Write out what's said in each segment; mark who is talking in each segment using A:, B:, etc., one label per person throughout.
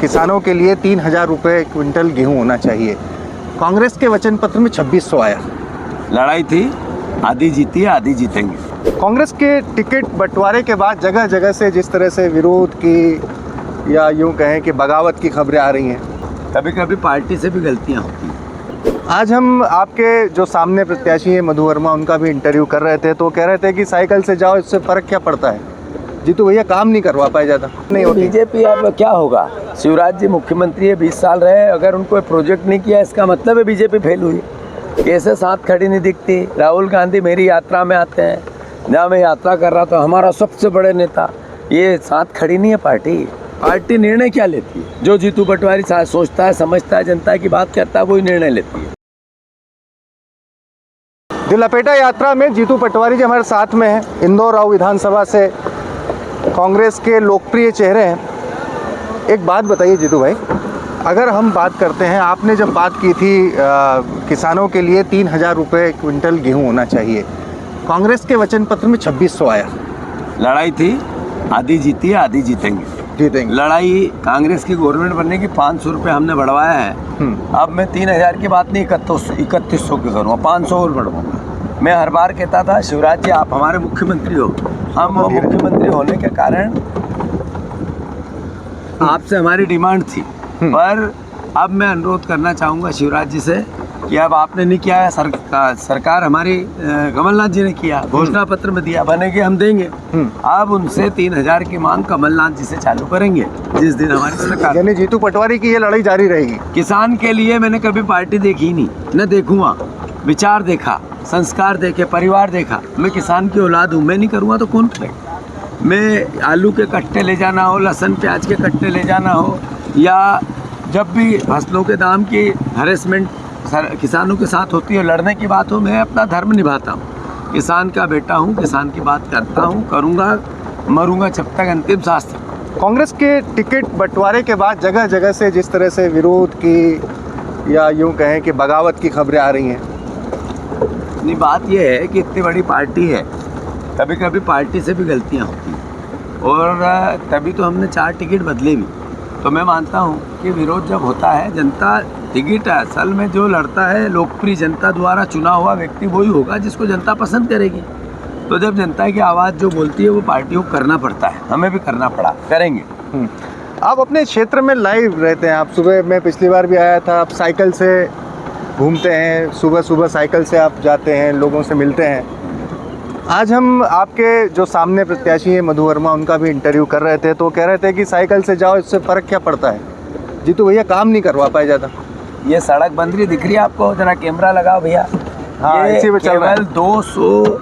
A: किसानों के लिए 3,000 रुपये क्विंटल गेहूं होना चाहिए। कांग्रेस के वचन पत्र में 2600 आया।
B: लड़ाई थी, आधी जीती है आधी जीतेंगे।
A: कांग्रेस के टिकट बंटवारे के बाद जगह जगह से जिस तरह से विरोध की या यूं कहें कि बगावत की खबरें आ रही हैं,
B: कभी कभी पार्टी से भी गलतियां होती हैं।
A: आज हम आपके जो सामने प्रत्याशी हैं मधु वर्मा, उनका भी इंटरव्यू कर रहे थे, तो कह रहे थे कि साइकिल से जाओ, इससे फ़र्क क्या पड़ता है। जीतू भैया काम नहीं करवा पाए ज़्यादा नहीं होती।
B: बीजेपी अब क्या होगा, शिवराज जी मुख्यमंत्री है, 20 साल रहे, अगर उनको प्रोजेक्ट नहीं किया इसका मतलब है बीजेपी फेल हुई। कैसे साथ खड़ी नहीं दिखती। राहुल गांधी मेरी यात्रा में आते हैं, जहाँ मैं यात्रा कर रहा था हमारा सबसे बड़े नेता, ये साथ खड़ी नहीं है पार्टी निर्णय क्या लेती है? जो जीतू पटवारी सोचता है, समझता है, जनता की बात करता है, वही निर्णय लेती है।
A: दिल लपेटा यात्रा में जीतू पटवारी जी हमारे साथ में हैं। इंदौर राव विधानसभा से कांग्रेस के लोकप्रिय चेहरे हैं। एक बात बताइए जीतू भाई, अगर हम बात करते हैं, आपने जब बात की थी किसानों के लिए 3,000 रुपये क्विंटल गेहूं होना चाहिए, कांग्रेस के वचन पत्र में 2600 आया।
B: लड़ाई थी, आधी जीती है आधी जीतेंगे। लड़ाई कांग्रेस की गवर्नमेंट बनने की 500 रुपये हमने बढ़वाया है। अब मैं 3,000 की बात नहीं 3100 की करूँगा, 500 और बढ़वाऊंगा। मैं हर बार कहता था शिवराज जी आप हमारे मुख्यमंत्री हो, हम मुख्यमंत्री होने के कारण आपसे हमारी डिमांड थी, पर अब मैं अनुरोध करना चाहूँगा शिवराज जी से कि अब आपने नहीं किया है, सरकार हमारी कमलनाथ जी ने किया, घोषणा पत्र में दिया, बनेंगे हम देंगे। अब उनसे 3,000 की मांग कमलनाथ जी से चालू करेंगे जिस दिन हमारी सरकार।
A: यानी जीतू पटवारी की ये लड़ाई जारी रहेगी।
B: किसान के लिए मैंने कभी पार्टी देखी ही नहीं, न देखूंगा। विचार देखा, संस्कार देखे, परिवार देखा। मैं किसान की औलाद हूँ, मैं नहीं करूँगा तो कौन करेगा। मैं आलू के कट्टे ले जाना हो, लहसुन प्याज के कट्टे ले जाना हो, या जब भी फसलों के दाम की हरेसमेंट किसानों के साथ होती है, लड़ने की बात हो, मैं अपना धर्म निभाता हूँ। किसान का बेटा हूँ, किसान की बात करता हूँ, करूँगा, मरूँगा जब तक अंतिम सांस तक।
A: कांग्रेस के टिकट बंटवारे के बाद जगह जगह से जिस तरह से विरोध की या यूं कहें कि बगावत की खबरें आ रही हैं,
B: नहीं, बात यह है कि इतनी बड़ी पार्टी है, कभी कभी पार्टी से भी गलतियाँ होती हैं, और तभी तो हमने 4 टिकट बदले भी। तो मैं मानता हूँ कि विरोध जब होता है, जनता टिकट असल में जो लड़ता है, लोकप्रिय जनता द्वारा चुना हुआ व्यक्ति वही होगा जिसको जनता पसंद करेगी। तो जब जनता की आवाज़ जो बोलती है वो पार्टियों को करना पड़ता है, हमें भी करना पड़ा, करेंगे।
A: आप अपने क्षेत्र में लाइव रहते हैं। आप सुबह, मैं पिछली बार भी आया था, आप साइकिल से घूमते हैं, सुबह सुबह साइकिल से आप जाते हैं, लोगों से मिलते हैं। आज हम आपके जो सामने प्रत्याशी हैं मधु वर्मा, उनका भी इंटरव्यू कर रहे थे, तो कह रहे थे कि साइकिल से जाओ, इससे फ़र्क क्या पड़ता है। जीतू भैया काम नहीं करवा पाए ज़्यादा।
B: ये सड़क बन रही दिख रही है आपको, जरा कैमरा लगाओ भैया।
A: हाँ, इसी में चल रहा है।
B: केवल 200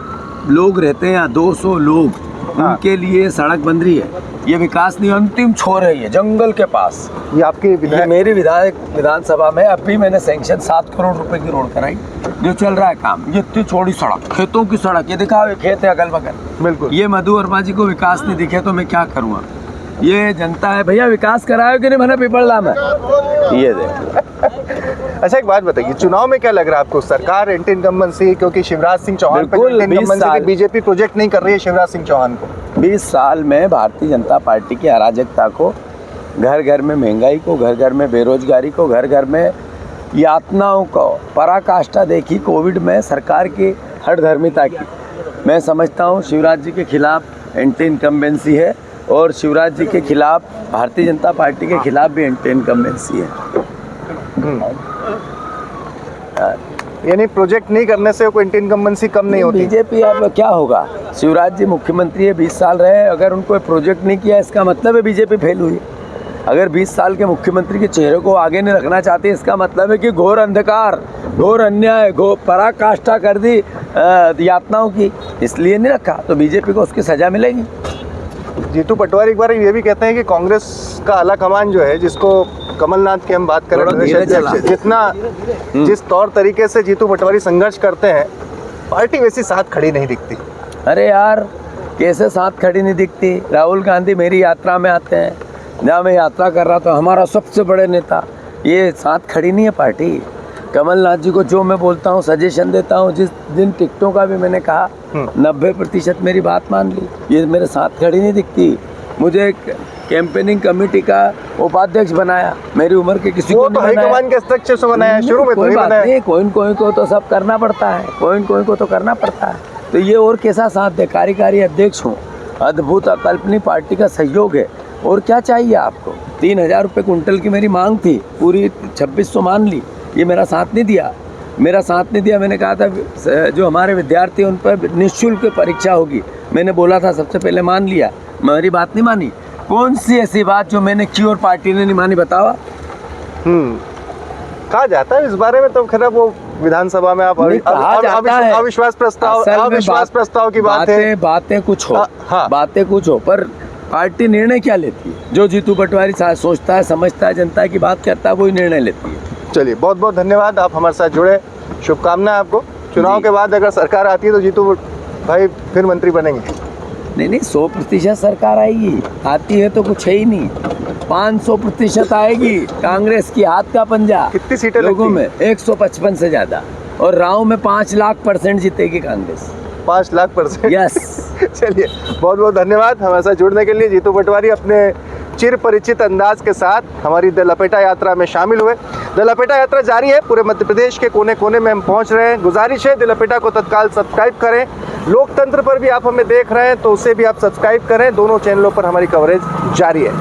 B: लोग रहते हैं यहाँ, 200 लोग, उनके लिए सड़क बन रही है। ये विकास नहीं, अंतिम छोर है ये, जंगल के पास।
A: ये आपकी
B: मेरी विधानसभा में अभी मैंने सैंक्शन 7 करोड़ रुपए की रोड कराई, जो चल रहा है काम। ये इतनी चौड़ी सड़क, खेतों की सड़क, ये दिखाओ, ये खेत है अगल बगल। बिल्कुल। ये मधु वर्मा जी को विकास नहीं दिखे तो मैं क्या करूँगा। ये जनता है भैया, विकास कराओ कि नहीं, मैंने पिपलला में ये देख।
A: अच्छा, एक बात बताइए, चुनाव में क्या लग रहा है आपको? सरकार एंटी इनकम्बेंसी, क्योंकि शिवराज सिंह चौहान पर बीजेपी प्रोजेक्ट नहीं कर रही है शिवराज सिंह चौहान को।
B: 20 साल में भारतीय जनता पार्टी की अराजकता को, घर घर में महंगाई को, घर घर में बेरोजगारी को, घर घर में यातनाओं को, पराकाष्ठा देखी कोविड में सरकार की हठधर्मिता की। मैं समझता हूँ शिवराज जी के खिलाफ एंटी इनकम्बेंसी है, और शिवराज जी के खिलाफ भारतीय जनता पार्टी के खिलाफ भी एंटी इनकम्बेंसी है।
A: यानी प्रोजेक्ट नहीं करने से कोई एंटी इनकम्बेंसी कम नहीं होती।
B: बीजेपी अब क्या होगा, शिवराज जी मुख्यमंत्री है, 20 साल रहे, अगर उनको प्रोजेक्ट नहीं किया इसका मतलब है बीजेपी फेल हुई। अगर 20 साल के मुख्यमंत्री के चेहरे को आगे नहीं रखना चाहते, इसका मतलब है कि घोर अंधकार, घोर अन्याय, घोर पराकाष्ठा कर दी यातनाओं की, इसलिए नहीं रखा, तो बीजेपी को उसकी सजा मिलेगी।
A: जीतू पटवारी एक बार ये भी कहते हैं कि कांग्रेस का आला कमान जो है, जिसको कमलनाथ की हम बात करें, जिस तौर तरीके से जीतू पटवारी संघर्ष करते हैं, पार्टी वैसी साथ खड़ी नहीं दिखती।
B: अरे यार, कैसे साथ खड़ी नहीं दिखती। राहुल गांधी मेरी यात्रा में आते हैं, जहाँ मैं यात्रा कर रहा था, हमारा सबसे बड़े नेता, ये साथ खड़ी नहीं है पार्टी। कमलनाथ जी को जो मैं बोलता हूँ, सजेशन देता हूँ, जिस दिन टिकटों का भी मैंने कहा, 90% मेरी बात मान ली। ये मेरे साथ खड़ी नहीं दिखती। मुझे कैंपेनिंग कमेटी का उपाध्यक्ष बनाया, मेरी उम्र के किसी
A: वो
B: को
A: तो
B: नहीं बनाया।
A: हाईकमान के अध्यक्ष से बनाया है, शुरू में तो
B: कोई
A: नहीं
B: बात
A: बनाया।
B: नहीं, कोई को तो सब करना पड़ता है, कोई को तो करना पड़ता है। तो ये और कैसा साथ दे, कार्यकारी अध्यक्ष हूँ, अद्भुत अकल्पनीय पार्टी का सहयोग है, और क्या चाहिए आपको। 3,000 रुपये कुंटल की मेरी मांग थी, पूरी 2600 मान ली, ये मेरा साथ नहीं दिया, मेरा साथ नहीं दिया। मैंने कहा था जो हमारे विद्यार्थी उन पर निःशुल्क परीक्षा होगी, मैंने बोला था, सबसे पहले मान लिया, मेरी बात नहीं मानी। कौन सी ऐसी बात जो मैंने की और पार्टी ने नहीं मानी, बतावा।
A: कहा जाता है इस बारे में, तो खैर वो विधानसभा में आप
B: नहीं, कहा जाता है।
A: अविश्वास प्रस्ताव,
B: असल में
A: अविश्वास प्रस्ताव की बात है।
B: बातें कुछ हो,
A: हाँ।
B: बातें कुछ हो, पर पार्टी निर्णय क्या लेती है? जो जीतू पटवारी सोचता है, समझता है, जनता की बात करता है, वही निर्णय लेती है।
A: चलिए, बहुत बहुत धन्यवाद, आप हमारे साथ जुड़े, शुभकामनाएं आपको। चुनाव
B: जी।
A: के बाद अगर सरकार आती है तो जीतू भाई फिर मंत्री बनेंगे?
B: नहीं, 100% सरकार आएगी, आती है तो कुछ है ही नहीं, 500% आएगी। कांग्रेस की हाथ का पंजा,
A: कितनी सीटें
B: लोगों
A: लगती
B: में 155 से ज्यादा, और राव में 5 लाख% जीतेगी कांग्रेस।
A: 5 लाख%?
B: यस।
A: चलिए, बहुत बहुत धन्यवाद हमारे साथ जुड़ने के लिए। जीतू पटवारी अपने चिर परिचित अंदाज के साथ हमारी द लपेटा यात्रा में शामिल हुए। द लपेटा यात्रा जारी है, पूरे मध्य प्रदेश के कोने कोने में हम पहुंच रहे हैं। गुजारिश है, द लपेटा को तत्काल सब्सक्राइब करें। लोकतंत्र पर भी आप हमें देख रहे हैं तो उसे भी आप सब्सक्राइब करें, दोनों चैनलों पर हमारी कवरेज जारी है।